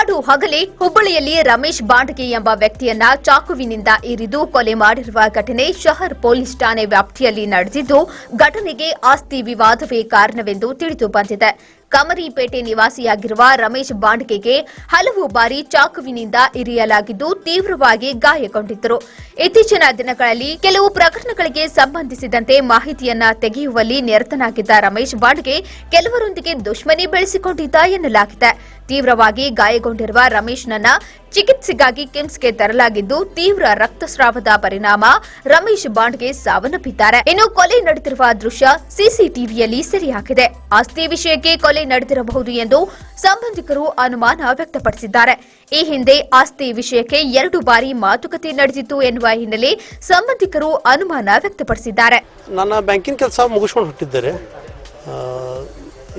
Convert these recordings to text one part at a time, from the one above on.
ಹಾಡು ಹಗಲೇ ಹುಬ್ಬಳ್ಳಿಯಲ್ಲಿ ರಮೇಶ್ ಬಾಂಡ್ಗೆ ಎಂಬ ವ್ಯಕ್ತಿಯನ್ನ ಚಾಕುವಿನಿಂದ ಇರಿದು ಕೊಲೆ ಮಾಡಿರುವ ಘಟನೆ ಶಹರ್ ಪೊಲೀಸ್ ಠಾಣೆ ವ್ಯಾಪ್ತಿಯಲ್ಲಿ ನಡೆದಿದ್ದು, ಘಟನೆಗೆ ಆಸ್ತಿ ವಿವಾದವೇ ಕಾರಣವೆಂದು ತಿಳಿದು ಬಂದಿದೆ. ಕಮರಿಪೇಟೆ ನಿವಾಸಿಯಾಗಿರುವ ರಮೇಶ್ ಬಾಂಡ್ಗೆಗೆ ಹಲವು ಬಾರಿ ಚಾಕುವಿನಿಂದ ಇರಿಯಲಾಗಿದ್ದು ತೀವ್ರವಾಗಿ ಗಾಯಗೊಂಡಿದ್ದರು. ಇತ್ತೀಚಿನ ದಿನಗಳಲ್ಲಿ ಕೆಲವು ಪ್ರಕರಣಗಳಿಗೆ ಸಂಬಂಧಿಸಿದಂತೆ ಮಾಹಿತಿಯನ್ನ ತೆಗೆಯುವಲ್ಲಿ ನಿರತನಾಗಿದ್ದ ರಮೇಶ್ ಬಾಂಡ್ಗೆ ಕೆಲವರೊಂದಿಗೆ ದುಶ್ಮನಿ ಬೆಳೆಸಿಕೊಂಡಿದ್ದ ಎನ್ನಲಾಗಿದೆ. ತೀವ್ರವಾಗಿ ಗಾಯಗೊಂಡಿರುವ ರಮೇಶ್ನನ್ನ ಚಿಕಿತ್ಸೆಗಾಗಿ ಕಿಮ್ಸ್ಗೆ ತರಲಾಗಿದ್ದು, ತೀವ್ರ ರಕ್ತಸ್ರಾವದ ಪರಿಣಾಮ ರಮೇಶ್ ಬಾಂಡ್ಗೆ ಸಾವನ್ನಪ್ಪಿದ್ದಾರೆ. ಇನ್ನು ಕೊಲೆ ನಡೆದಿರುವ ದೃಶ್ಯ ಸಿಸಿಟಿವಿಯಲ್ಲಿ ಸೆರೆಯಾಗಿದೆ. ಆಸ್ತಿ ವಿಷಯಕ್ಕೆ ಕೊಲೆ ನಡೆದಿರಬಹುದು ಎಂದು ಸಂಬಂಧಿಕರು ಅನುಮಾನ ವ್ಯಕ್ತಪಡಿಸಿದ್ದಾರೆ. ಈ ಹಿಂದೆ ಆಸ್ತಿ ವಿಷಯಕ್ಕೆ 2 ಬಾರಿ ಮಾತುಕತೆ ನಡೆದಿತ್ತು ಎನ್ನುವ ಹಿನ್ನೆಲೆ ಸಂಬಂಧಿಕರು ಅನುಮಾನ ವ್ಯಕ್ತಪಡಿಸಿದ್ದಾರೆ. ನನ್ನ ಬ್ಯಾಂಕಿನ ಕೆಲಸ ಮುಗಿಸ್ಕೊಂಡು ಹೊರಟಿದ್ದಾರೆ.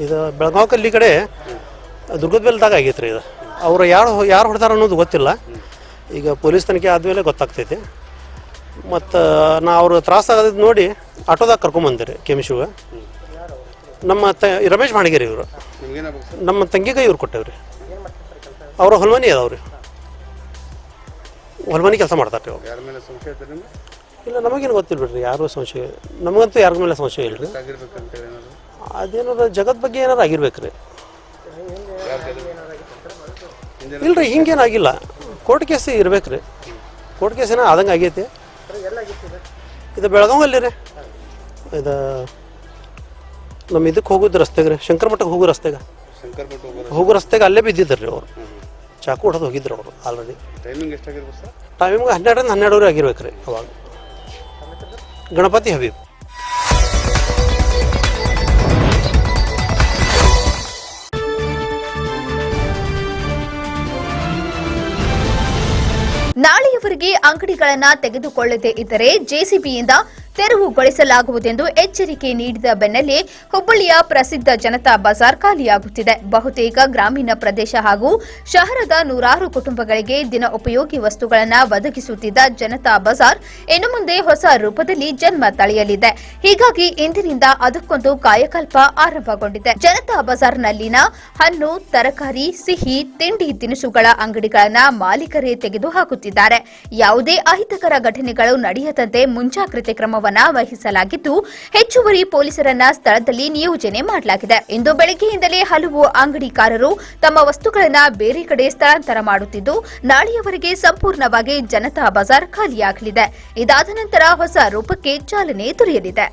ಇದು ಬೆಳಗಾವಿ ಕಲ್ಲಿ ಕಡೆ ದುರ್ಗದ ಬೆಲ್ದಾಗ ಆಗೈತ್ರಿ. ಇದು ಅವರು ಯಾರು ಹೊಡೆದಾರ ಅನ್ನೋದು ಗೊತ್ತಿಲ್ಲ. ಈಗ ಪೊಲೀಸ್ ತನಿಖೆ ಆದಮೇಲೆ ಗೊತ್ತಾಗ್ತೈತಿ. ಮತ್ತು ನಾ ಅವರು ತ್ರಾಸಾಗೋದು ನೋಡಿ ಆಟೋದಾಗ ಕರ್ಕೊಂಬಂದಿರಿ ಕೆಮಿಶಿಗೆ. ನಮ್ಮ ರಮೇಶ್ ಬಾಂಡ್ಗೆರಿ ಇವರು ನಮ್ಮ ತಂಗಿಗೆ ಇವ್ರು ಕೊಟ್ಟೇವ್ರಿ. ಅವರು ಹೊಲ್ಮನಿ ಅದಾವ್ರಿ, ಹೊಲ್ಮನಿ ಕೆಲಸ ಮಾಡ್ತಾರೆ ಅವ್ರು. ಇಲ್ಲ, ನಮಗೇನು ಗೊತ್ತಿಲ್ಲ ಬಿಡ್ರಿ, ಯಾರು ಸಂಶಯ, ನಮಗಂತೂ ಯಾರ ಮೇಲೆ ಸಂಶಯ ಇಲ್ರಿ. ಅದೇನಾರ ಜಗತ್ ಬಗ್ಗೆ ಏನಾರು ಆಗಿರ್ಬೇಕ್ರಿ. ಇಲ್ರಿ, ಹಿಂಗೇನಾಗಿಲ್ಲ. ಕೋರ್ಟ್ ಕೇಸ್ ಇರ್ಬೇಕ್ರಿ. ಕೋರ್ಟ್ ಕೇಸ್ ಏನೋ ಆದಂಗೆ ಆಗೈತಿ. ಇದು ಬೆಳಗಾವಲ್ಲಿ ರೀ. ಇದು ನಮ್ಮ ಇದಕ್ಕೆ ಹೋಗೋದು ರಸ್ತೆಗೆ ರೀ, ಶಂಕರ ಮಠಕ್ಕೆ ಹೋಗೋ ರಸ್ತೆಗೆ ಅಲ್ಲೇ ಬಿದ್ದಿದ್ರಿ ಅವರು. ಚಾಕು ಹೊಡೆದು ಹೋಗಿದ್ರು ಅವರು ಆಲ್ರೆಡಿ. ಟೈಮಿಂಗ್ 12ರಿಂದ 12 ಆಗಿರ್ಬೇಕ್ರಿ. ಅವಾಗ ಗಣಪತಿ ಹಬೀಬ್. ನಾಳೆಯವರೆಗೆ ಅಂಗಡಿಗಳನ್ನ ತೆಗೆದುಕೊಳ್ಳದೇ ಇದ್ದರೆ ಜೆಸಿಬಿಯಿಂದ ತೆರವುಗೊಳಿಸಲಾಗುವುದೆಂದು ಎಚ್ಚರಿಕೆ ನೀಡಿದ ಬೆನ್ನಲ್ಲೇ ಹುಬ್ಬಳ್ಳಿಯ ಪ್ರಸಿದ್ಧ ಜನತಾ ಬಜಾರ್ ಖಾಲಿಯಾಗುತ್ತಿದೆ. ಬಹುತೇಕ ಗ್ರಾಮೀಣ ಪ್ರದೇಶ ಹಾಗೂ ಶಹರದ ನೂರಾರು ಕುಟುಂಬಗಳಿಗೆ ದಿನ ಉಪಯೋಗಿ ವಸ್ತುಗಳನ್ನು ಒದಗಿಸುತ್ತಿದ್ದ ಜನತಾ ಬಜಾರ್ ಇನ್ನು ಮುಂದೆ ಹೊಸ ರೂಪದಲ್ಲಿ ಜನ್ಮ ತಳೆಯಲಿದೆ. ಹೀಗಾಗಿ ಇಂದಿನಿಂದ ಅದಕ್ಕೊಂದು ಕಾಯಕಲ್ಪ ಆರಂಭಗೊಂಡಿದೆ. ಜನತಾ ಬಜಾರ್ನಲ್ಲಿನ ಹಣ್ಣು, ತರಕಾರಿ, ಸಿಹಿ, ತಿಂಡಿ ತಿನಿಸುಗಳ ಅಂಗಡಿಗಳನ್ನು ಮಾಲೀಕರೇ ತೆಗೆದುಹಾಕುತ್ತಿದ್ದಾರೆ. ಯಾವುದೇ ಅಹಿತಕರ ಘಟನೆಗಳು ನಡೆಯದಂತೆ ಮುಂಜಾಗ್ರತೆ ಕ್ರಮವನ್ನು ವಹಿಸಲಾಗಿದ್ದು, ಹೆಚ್ಚುವರಿ ಪೊಲೀಸರನ್ನ ಸ್ಥಳದಲ್ಲಿ ನಿಯೋಜನೆ ಮಾಡಲಾಗಿದೆ. ಇಂದು ಬೆಳಗ್ಗೆಯಿಂದಲೇ ಹಲವು ಅಂಗಡಿಕಾರರು ತಮ್ಮ ವಸ್ತುಗಳನ್ನು ಬೇರೆ ಕಡೆ ಸ್ಥಳಾಂತರ ಮಾಡುತ್ತಿದ್ದು, ನಾಳೆಯವರೆಗೆ ಸಂಪೂರ್ಣವಾಗಿ ಜನತಾ ಬಜಾರ್ ಖಾಲಿಯಾಗಲಿದೆ. ಇದಾದ ನಂತರ ಹೊಸ ರೂಪಕ್ಕೆ ಚಾಲನೆ ದೊರೆಯಲಿದೆ.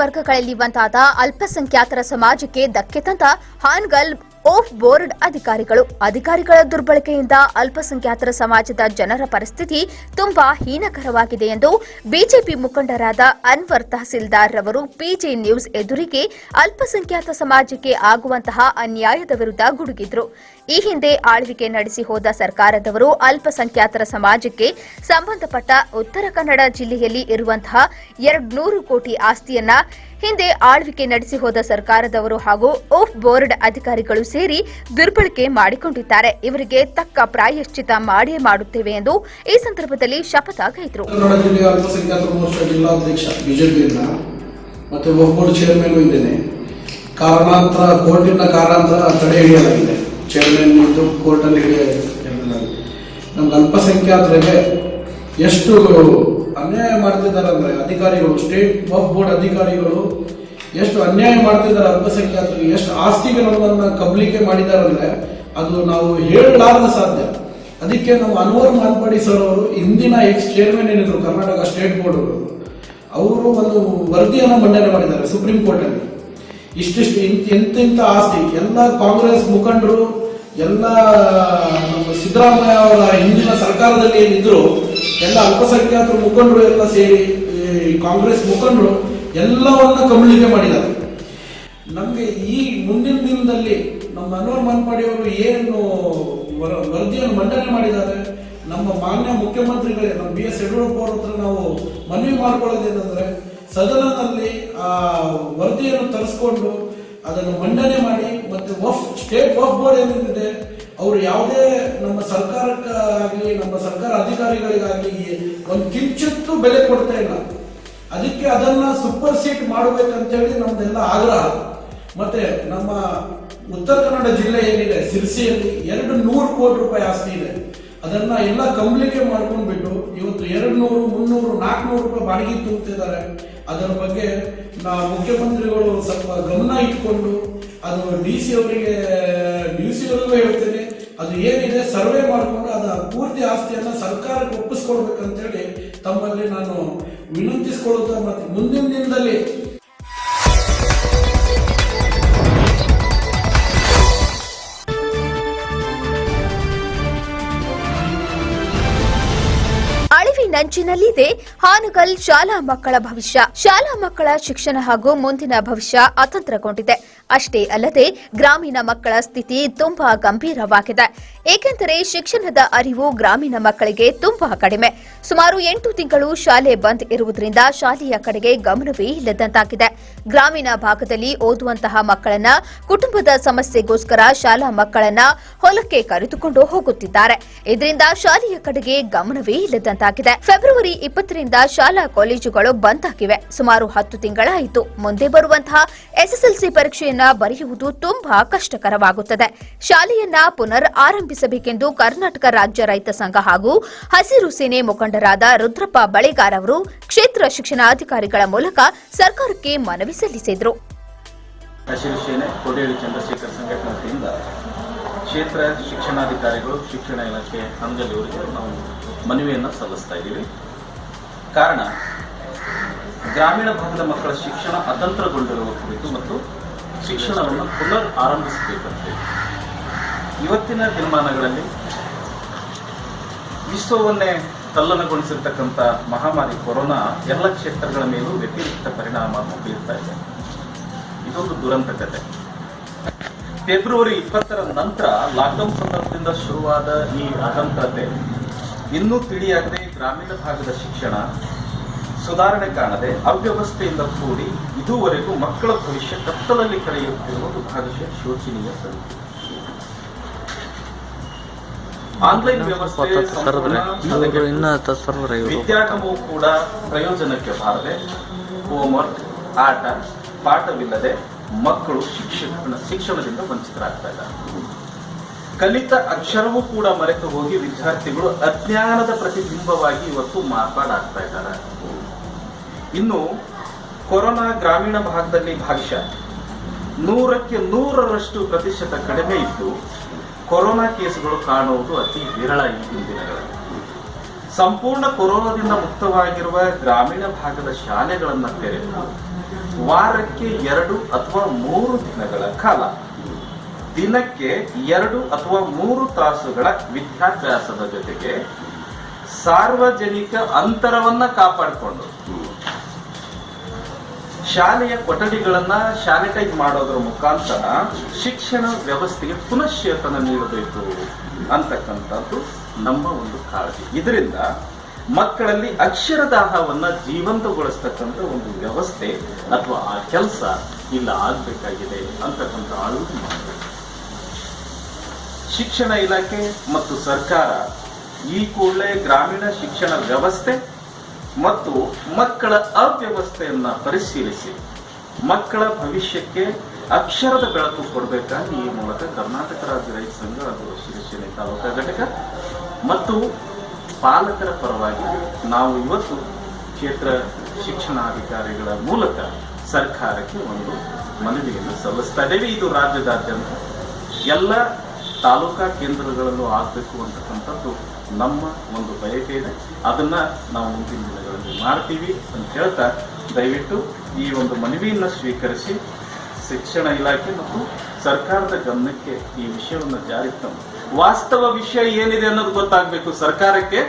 ವರ್ಗಗಳಲ್ಲಿ ಒಂದಾದ ಅಲ್ಪಸಂಖ್ಯಾತರ ಸಮಾಜಕ್ಕೆ ಧಕ್ಕೆ ತಂದ ಹಾನಗಲ್ ಆಫ್ ಬೋರ್ಡ್ ಅಧಿಕಾರಿಗಳ ದುರ್ಬಳಕೆಯಿಂದ ಅಲ್ಪಸಂಖ್ಯಾತರ ಸಮಾಜದ ಜನರ ಪರಿಸ್ಥಿತಿ ತುಂಬಾ ಹೀನಕರವಾಗಿದೆ ಎಂದು ಬಿಜೆಪಿ ಮುಖಂಡರಾದ ಅನ್ವರ್ ತಹಸೀಲ್ದಾರ್ ರವರು ಪಿಜೆ ನ್ಯೂಸ್ ಎದುರಿಗೆ ಅಲ್ಪಸಂಖ್ಯಾತ ಸಮಾಜಕ್ಕೆ ಆಗುವಂತಹ ಅನ್ಯಾಯದ ವಿರುದ್ಧ ಗುಡುಗಿದ್ರು. ಈ ಹಿಂದೆ ಆಳ್ವಿಕೆ ನಡೆಸಿ ಹೋದ ಸರ್ಕಾರದವರು ಅಲ್ಪಸಂಖ್ಯಾತರ ಸಮಾಜಕ್ಕೆ ಸಂಬಂಧಪಟ್ಟ ಉತ್ತರ ಕನ್ನಡ ಜಿಲ್ಲೆಯಲ್ಲಿ ಇರುವಂತಹ 200 ಕೋಟಿ ಆಸ್ತಿಯನ್ನ ಹಿಂದೆ ಆಳ್ವಿಕೆ ನಡೆಸಿ ಹೋದ ಸರ್ಕಾರದವರು ಹಾಗೂ ಆಫ್ ಬೋರ್ಡ್ ಅಧಿಕಾರಿಗಳು ಸೇರಿ ದುರ್ಬಳಕೆ ಮಾಡಿಕೊಂಡಿದ್ದಾರೆ. ಇವರಿಗೆ ತಕ್ಕ ಪ್ರಾಯಶ್ಚಿತ ಮಾಡೇ ಮಾಡುತ್ತೇವೆ ಎಂದು ಈ ಸಂದರ್ಭದಲ್ಲಿ ಶಪಥ ಕೈದ್ರು. ಚೇರ್ಮನ್ ಇದ್ದು ಕೋರ್ಟಲ್ಲಿ ನಮ್ಗೆ ಅಲ್ಪಸಂಖ್ಯಾತರಿಗೆ ಎಷ್ಟು ಅನ್ಯಾಯ ಮಾಡ್ತಿದ್ದಾರೆ ಅಂದರೆ ಅಧಿಕಾರಿಗಳು, ಸ್ಟೇಟ್ ವಕ್ಫ್ ಬೋರ್ಡ್ ಅಧಿಕಾರಿಗಳು ಎಷ್ಟು ಅನ್ಯಾಯ ಮಾಡ್ತಿದ್ದಾರೆ ಅಲ್ಪಸಂಖ್ಯಾತರಿಗೆ, ಎಷ್ಟು ಆಸ್ತಿಗಳನ್ನು ಕಬಳಿಕೆ ಮಾಡಿದ್ದಾರೆ ಅಂದರೆ ಅದು ನಾವು ಹೇಳಲಾರದ ಸಾಧ್ಯ. ಅದಕ್ಕೆ ನಾವು ಅನ್ವರ್ ಮಾನ್ಪಾಡಿ ಸರ್ ಅವರು ಇಂದಿನ ಚೇರ್ಮನ್ ಏನಿದ್ರು ಕರ್ನಾಟಕ ಸ್ಟೇಟ್ ಬೋರ್ಡ್ ಅವರು ಒಂದು ವರದಿಯನ್ನು ಮಂಡನೆ ಮಾಡಿದ್ದಾರೆ ಸುಪ್ರೀಂ ಕೋರ್ಟಲ್ಲಿ. ಇಷ್ಟಿಷ್ಟು ಎಂತೆಂಥ ಆಸ್ತಿ ಎಲ್ಲ ಕಾಂಗ್ರೆಸ್ ಮುಖಂಡರು, ಎಲ್ಲ ಸಿದ್ದರಾಮಯ್ಯ ಅವರ ಹಿಂದಿನ ಸರ್ಕಾರದಲ್ಲಿ ಏನಿದ್ರು ಎಲ್ಲ ಅಲ್ಪಸಂಖ್ಯಾತರ ಮುಖಂಡರು ಎಲ್ಲ ಸೇರಿ ಕಾಂಗ್ರೆಸ್ ಮುಖಂಡರು ಎಲ್ಲವನ್ನ ಕಬಳಿಕೆ ಮಾಡಿದ್ದಾರೆ. ನಮಗೆ ಈ ಮುಂದಿನ ದಿನದಲ್ಲಿ ನಮ್ಮ ಮನೋಹರ್ ಮನ್ಪಾಡಿ ಅವರು ಏನು ವರದಿಯನ್ನು ಮಂಡನೆ ಮಾಡಿದ್ದಾರೆ, ನಮ್ಮ ಮಾನ್ಯ ಮುಖ್ಯಮಂತ್ರಿಗಳೇ ನಮ್ಮ BS ಯಡಿಯೂರಪ್ಪ ಅವರ ಹತ್ರ ನಾವು ಮನವಿ ಮಾಡ್ಕೊಳ್ಳೋದೇನೆಂದ್ರೆ ಸದನದಲ್ಲಿ ಆ ವರದಿಯನ್ನು ತರಿಸ್ಕೊಂಡು ಅದನ್ನು ಮಂಡನೆ ಮಾಡಿ ಮತ್ತೆ ಸ್ಟೇಟ್ ವಕ್ಫ್ ಬೋರ್ಡ್ ಏನಿದೆ ಅವರು ಯಾವುದೇ ನಮ್ಮ ಸರ್ಕಾರಕ್ಕಾಗಲಿ ನಮ್ಮ ಸರ್ಕಾರ ಅಧಿಕಾರಿಗಳಿಗಾಗಲಿ ಒಂದು ಕಿಂಚಿತ್ತೂ ಬೆಲೆ ಕೊಡ್ತಾ ಇಲ್ಲ. ಅದಕ್ಕೆ ಅದನ್ನ ಸೂಪರ್ ಸೀಟ್ ಮಾಡಬೇಕಂತೇಳಿ ನಮ್ದೆಲ್ಲ ಆಗ್ರಹ. ಮತ್ತೆ ನಮ್ಮ ಉತ್ತರ ಕನ್ನಡ ಜಿಲ್ಲೆ ಏನಿದೆ ಸಿರ್ಸಿಯಲ್ಲಿ 200 ಕೋಟಿ ರೂಪಾಯಿ ಆಸ್ತಿ ಇದೆ. ಅದನ್ನ ಎಲ್ಲ ಕಂಪ್ಲೀಟ್ ಮಾಡ್ಕೊಂಡ್ಬಿಟ್ಟು ಇವತ್ತು 200, 300, 400 ರೂಪಾಯಿ ಬಾಡಿಗೆ ತೂಗ್ತಿದ್ದಾರೆ. ಅದರ ಬಗ್ಗೆ ಮುಖ್ಯಮಂತ್ರಿಗಳು ಸ್ವಲ್ಪ ಗಮನ ಇಟ್ಕೊಂಡು ಅದು DC ಅವರಿಗೂ ಹೇಳ್ತೇನೆ, ಅದು ಏನಿದೆ ಸರ್ವೆ ಮಾಡಿಕೊಂಡು ಅದರ ಪೂರ್ತಿ ಆಸ್ತಿಯನ್ನ ಸರ್ಕಾರಕ್ಕೆ ಒಪ್ಪಿಸ್ಕೊಡ್ಬೇಕಂತೇಳಿ ತಮ್ಮಲ್ಲಿ ನಾನು ವಿನಂತಿಸಿಕೊಳ್ಳುತ್ತಾ ಮತ್ತೆ ಮುಂದಿನ ದಿನದಲ್ಲಿ ನಂಚಿನಲ್ಲಿದೆ ಹಾನಗಲ್ ಶಾಲಾ ಮಕ್ಕಳ ಭವಿಷ್ಯ. ಶಾಲಾ ಮಕ್ಕಳ ಶಿಕ್ಷಣ ಹಾಗೂ ಮುಂದಿನ ಭವಿಷ್ಯ ಅತಂತ್ರಗೊಂಡಿದೆ. ಅಷ್ಟೇ ಅಲ್ಲದೆ ಗ್ರಾಮೀಣ ಮಕ್ಕಳ ಸ್ಥಿತಿ ತುಂಬಾ ಗಂಭೀರವಾಗಿದೆ. ಏಕೆಂದರೆ ಶಿಕ್ಷಣದ ಅರಿವು ಗ್ರಾಮೀಣ ಮಕ್ಕಳಿಗೆ ತುಂಬಾ ಕಡಿಮೆ. ಸುಮಾರು 8 ತಿಂಗಳು ಶಾಲೆ ಬಂದ್ ಇರುವುದರಿಂದ ಶಾಲೆಯ ಕಡೆಗೆ ಗಮನವೇ ಇಲ್ಲದಂತಾಗಿದೆ. ಗ್ರಾಮೀಣ ಭಾಗದಲ್ಲಿ ಓದುವಂತಹ ಮಕ್ಕಳನ್ನ ಕುಟುಂಬದ ಸಮಸ್ಯೆಗೋಸ್ಕರ ಶಾಲಾ ಮಕ್ಕಳನ್ನ ಹೊಲಕ್ಕೆ ಕರೆದುಕೊಂಡು ಹೋಗುತ್ತಿದ್ದಾರೆ. ಇದರಿಂದ ಶಾಲೆಯ ಕಡೆಗೆ ಗಮನವೇ ಇಲ್ಲದಂತಾಗಿದೆ. ಫೆಬ್ರವರಿ 20ರಿಂದ ಶಾಲಾ ಕಾಲೇಜುಗಳು ಬಂದ್ ಆಗಿವೆ. ಸುಮಾರು 10 ತಿಂಗಳಾಯಿತು. ಮುಂದೆ ಬರುವಂತಹ SSLC ಪರೀಕ್ಷೆಯನ್ನ ಬರೆಯುವುದು ತುಂಬಾ ಕಷ್ಟಕರವಾಗುತ್ತದೆ. ಶಾಲೆಯನ್ನ ಪುನರ್ ಆರಂಭಿಸಬೇಕೆಂದು ಕರ್ನಾಟಕ ರಾಜ್ಯ ರೈತ ಸಂಘ ಹಾಗೂ ಹಸಿರು ಸೇನೆ ಮುಖಂಡರಾದ ರುದ್ರಪ್ಪ ಬಳಿಗಾರ್ ಅವರು ಕ್ಷೇತ್ರ ಶಿಕ್ಷಣಾಧಿಕಾರಿಗಳ ಮೂಲಕ ಸರ್ಕಾರಕ್ಕೆ ಮನವಿ ಸಲ್ಲಿಸಿದರು. ಹಸಿರು ಸೇನೆ ಕೋಡಿಹಳ್ಳಿ ಚಂದ್ರಶೇಖರ್ ಸಂಘಟನೆ ವತಿಯಿಂದ ಕ್ಷೇತ್ರ ಶಿಕ್ಷಣಾಧಿಕಾರಿಗಳು ಶಿಕ್ಷಣ ಇಲಾಖೆ ಹಂಗಲಿಯವರಿಗೆ ನಾವು ಮನವಿಯನ್ನು ಸಲ್ಲಿಸ್ತಾ ಇದ್ದೀವಿ. ಕಾರಣ ಗ್ರಾಮೀಣ ಭಾಗದ ಮಕ್ಕಳ ಶಿಕ್ಷಣ ಅತಂತ್ರಗೊಂಡಿರುವ ಕುರಿತು ಮತ್ತು ಶಿಕ್ಷಣವನ್ನು ಪುನರ್ ಆರಂಭಿಸಬೇಕಂತೆ. ಇವತ್ತಿನ ದಿನಮಾನಗಳಲ್ಲಿ ವಿಶ್ವವನ್ನೇ ತಲ್ಲಣಗೊಳಿಸಿರ್ತಕ್ಕಂಥ ಮಹಾಮಾರಿ ಕೊರೋನಾ ಎಲ್ಲ ಕ್ಷೇತ್ರಗಳ ಮೇಲೂ ವ್ಯತಿರಿಕ್ತ ಪರಿಣಾಮವನ್ನು ಬೀರ್ತಾ ಇದೆ. ಇದೊಂದು ದುರಂತ ಕಥೆ. ಫೆಬ್ರವರಿ 20ರ ನಂತರ ಲಾಕ್ಡೌನ್ ಸಂದರ್ಭದಿಂದ ಶುರುವಾದ ಈ ಅತಂತ್ರತೆ ಇನ್ನೂ ತಿಳಿಯಾಗದೆ ಗ್ರಾಮೀಣ ಭಾಗದ ಶಿಕ್ಷಣ ಸುಧಾರಣೆ ಕಾಣದೆ ಅವ್ಯವಸ್ಥೆಯಿಂದ ಕೂಡಿ ಇದುವರೆಗೂ ಮಕ್ಕಳ ಭವಿಷ್ಯ ಕತ್ತಲಲ್ಲಿ ಕಳೆಯುತ್ತಿರುವುದು ಭಾಗಶಃ ಶೋಚನೀಯ ಸಂಗತಿ. ಆನ್ಲೈನ್ ವ್ಯವಸ್ಥೆ ವಿದ್ಯಾಗಮವು ಕೂಡ ಪ್ರಯೋಜನಕ್ಕೆ ಬಾರದೆ ಹೋಮ್ವರ್ಕ್, ಆಟ, ಪಾಠವಿಲ್ಲದೆ ಮಕ್ಕಳು ಶಿಕ್ಷಣದಿಂದ ವಂಚಿತರಾಗ್ತಾ ಇದ್ದಾರೆ. ಕಲಿತ ಅಕ್ಷರವೂ ಕೂಡ ಮರೆತು ಹೋಗಿ ವಿದ್ಯಾರ್ಥಿಗಳು ಅಜ್ಞಾನದ ಪ್ರತಿಬಿಂಬವಾಗಿ ಇವತ್ತು ಮಾರ್ಪಾಡಾಗ್ತಾ ಇದ್ದಾರೆ. ಇನ್ನು ಕೊರೋನಾ ಗ್ರಾಮೀಣ ಭಾಗದಲ್ಲಿ ಭಾಗಶಃ 100ಕ್ಕೆ 100% ಕಡಿಮೆ ಇದ್ದು ಕೊರೋನಾ ಕೇಸುಗಳು ಕಾಣುವುದು ಅತಿ ವಿರಳ ಈ ದಿನಗಳಲ್ಲಿ. ಸಂಪೂರ್ಣ ಕೊರೋನಾದಿಂದ ಮುಕ್ತವಾಗಿರುವ ಗ್ರಾಮೀಣ ಭಾಗದ ಶಾಲೆಗಳನ್ನು ತೆರೆದು ವಾರಕ್ಕೆ 2 ಅಥವಾ 3 ದಿನಗಳ ಕಾಲ ದಿನಕ್ಕೆ 2 ಅಥವಾ 3 ತಾಸುಗಳ ವಿದ್ಯಾಭ್ಯಾಸದ ಜೊತೆಗೆ ಸಾರ್ವಜನಿಕ ಅಂತರವನ್ನ ಕಾಪಾಡಿಕೊಂಡು ಶಾಲೆಯ ಕೊಠಡಿಗಳನ್ನ ಸ್ಯಾನಿಟೈಸ್ ಮಾಡೋದ್ರ ಮುಖಾಂತರ ಶಿಕ್ಷಣ ವ್ಯವಸ್ಥೆಗೆ ಪುನಶ್ಚೇತನ ನೀಡಬೇಕು ಅಂತಕ್ಕಂಥದ್ದು ನಮ್ಮ ಒಂದು ಕಾಳಜಿ. ಇದರಿಂದ ಮಕ್ಕಳಲ್ಲಿ ಅಕ್ಷರದಾಹವನ್ನ ಜೀವಂತಗೊಳಿಸ್ತಕ್ಕಂಥ ಒಂದು ವ್ಯವಸ್ಥೆ ಅಥವಾ ಆ ಕೆಲಸ ಇಲ್ಲ ಆಗಬೇಕಾಗಿದೆ ಅಂತಕ್ಕಂಥ ಆಲೋಚನೆ ಮಾಡಬೇಕು. ಶಿಕ್ಷಣ ಇಲಾಖೆ ಮತ್ತು ಸರ್ಕಾರ ಈ ಕೂಡಲೇ ಗ್ರಾಮೀಣ ಶಿಕ್ಷಣ ವ್ಯವಸ್ಥೆ ಮತ್ತು ಮಕ್ಕಳ ಅವ್ಯವಸ್ಥೆಯನ್ನ ಪರಿಶೀಲಿಸಿ ಮಕ್ಕಳ ಭವಿಷ್ಯಕ್ಕೆ ಅಕ್ಷರದ ಬೆಳಕು ಕೊಡಬೇಕಾಗಿ ಈ ಮೂಲಕ ಕರ್ನಾಟಕ ರಾಜ್ಯ ರೈತ ಸಂಘ ಹಾಗೂ ಹಸಿರು ಸೇನೆ ತಾಲೂಕಾ ಘಟಕ ಮತ್ತು ಪಾಲಕರ ಪರವಾಗಿ ನಾವು ಇವತ್ತು ಕ್ಷೇತ್ರ ಶಿಕ್ಷಣಾಧಿಕಾರಿಗಳ ಮೂಲಕ ಸರ್ಕಾರಕ್ಕೆ ಒಂದು ಮನವಿಯನ್ನು ಸಲ್ಲಿಸ್ತಾ ಇದ್ದೇವೆ. ಇದು ರಾಜ್ಯದಾದ್ಯಂತ ಎಲ್ಲ ತಾಲೂಕಾ ಕೇಂದ್ರಗಳಲ್ಲೂ ಆಗಬೇಕು ಅಂತಕ್ಕಂಥದ್ದು ನಮ್ಮ ಒಂದು ಬಯಕೆ ಇದೆ. ಅದನ್ನ ನಾವು ಮುಂದಿನ ದಿನಗಳಲ್ಲಿ ಮಾಡ್ತೀವಿ ಅಂತ ಹೇಳ್ತಾ ದಯವಿಟ್ಟು ಈ ಒಂದು ಮನವಿಯನ್ನು ಸ್ವೀಕರಿಸಿ ಶಿಕ್ಷಣ ಇಲಾಖೆ ಮತ್ತು ಸರ್ಕಾರದ ಗಮನಕ್ಕೆ ಈ ವಿಷಯವನ್ನು ಜಾರಿಗೆ ತಂದು ವಾಸ್ತವ ವಿಷಯ ಏನಿದೆ ಅನ್ನೋದು ಗೊತ್ತಾಗಬೇಕು ಸರ್ಕಾರಕ್ಕೆ.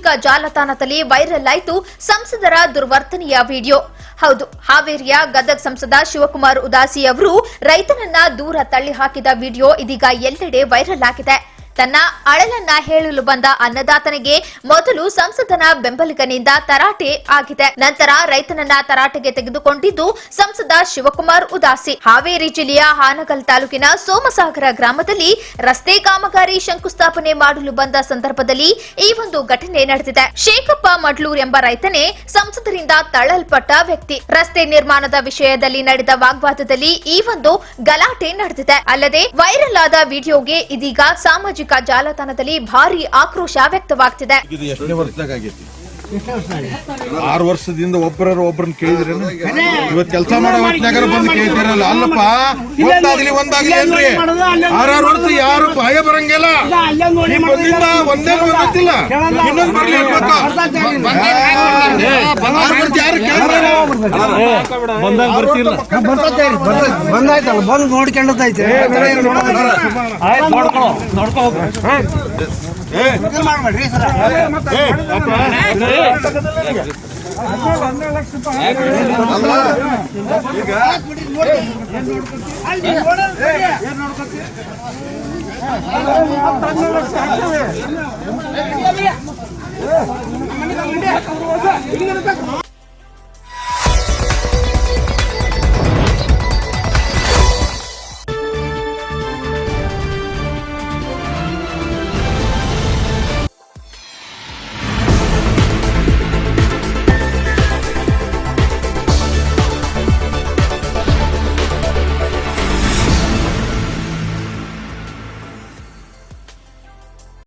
ಸಾಮಾಜಿಕ ಜಾಲತಾಣದಲ್ಲಿ ವೈರಲ್ ಆಯಿತು ಸಂಸದರ ದುರ್ವರ್ತನೆಯ ವಿಡಿಯೋ. ಹೌದು, ಹಾವೇರಿಯ ಗದಗ ಸಂಸದ ಶಿವಕುಮಾರ್ ಉದಾಸಿ ಅವರು ರೈತನನ್ನ ದೂರ ತಳ್ಳಿ ಹಾಕಿದ ವಿಡಿಯೋ ಇದೀಗ ಎಲ್ಲೆಡೆ ವೈರಲ್ ಆಗಿದೆ. ತನ್ನ ಅಳಲನ್ನ ಹೇಳಲು ಬಂದ ಅನ್ನದಾತನಿಗೆ ಮೊದಲು ಸಂಸದನ ಬೆಂಬಲಿಗನಿಂದ ತರಾಟೆ ಆಗಿದೆ. ನಂತರ ರೈತನನ್ನ ತರಾಟೆಗೆ ತೆಗೆದುಕೊಂಡಿದ್ದು ಸಂಸದ ಶಿವಕುಮಾರ್ ಉದಾಸಿ. ಹಾವೇರಿ ಜಿಲ್ಲೆಯ ಹಾನಗಲ್ ತಾಲೂಕಿನ ಸೋಮಸಾಗರ ಗ್ರಾಮದಲ್ಲಿ ರಸ್ತೆ ಕಾಮಗಾರಿ ಶಂಕುಸ್ಥಾಪನೆ ಮಾಡಲು ಬಂದ ಸಂದರ್ಭದಲ್ಲಿ ಈ ಒಂದು ಘಟನೆ ನಡೆದಿದೆ. ಶೇಖಪ್ಪ ಮಡ್ಲೂರ್ ಎಂಬ ರೈತನೇ ಸಂಸದರಿಂದ ತಳ್ಳಲ್ಪಟ್ಟ ವ್ಯಕ್ತಿ. ರಸ್ತೆ ನಿರ್ಮಾಣದ ವಿಷಯದಲ್ಲಿ ನಡೆದ ವಾಗ್ವಾದದಲ್ಲಿ ಈ ಒಂದು ಗಲಾಟೆ ನಡೆದಿದೆ. ಅಲ್ಲದೆ ವೈರಲ್ ಆದ ವಿಡಿಯೋಗೆ ಇದೀಗ ಸಾಮಾಜಿಕ ಜಾಲತಾಣದಲ್ಲಿ ಭಾರಿ ಆಕ್ರೋಶ ವ್ಯಕ್ತವಾಗ್ತಿದೆ. ಇದು ಎಷ್ಟನೇ ವರ್ಷದಾಗ ಆಗೈತಿ? 6 ವರ್ಷದಿಂದ ಒಬ್ಬರನ್ನ ಕೇಳಿದ್ರೇನು? ಇವತ್ತು ಕೆಲಸ ಮಾಡೋ ಹೊತ್ನಾಗ ಬಂದು ಕೇಳ್ತಾರಲ್ಲ. ಅಲ್ಲಪ್ಪ, ಒಂದಾಗ್ಲಿ ಏನ್ರಿ 6 ವರ್ಷ ಯಾರು ಭಯ ಬರಂಗಿಲ್ಲ. ಬಂದಿಂದ ಒಂದೇ ಗೊತ್ತಿಲ್ಲ, ಇನ್ನೊಂದು ಬರ್ಲಿ ಬಂದಾಯ್ತಲ್ಲ, ಬಂದು ನೋಡ್ಕೊಂಡೈತೆ. ಮಾಡ್ಬೇಡ್ರಿ ಸರ್. ಈಗ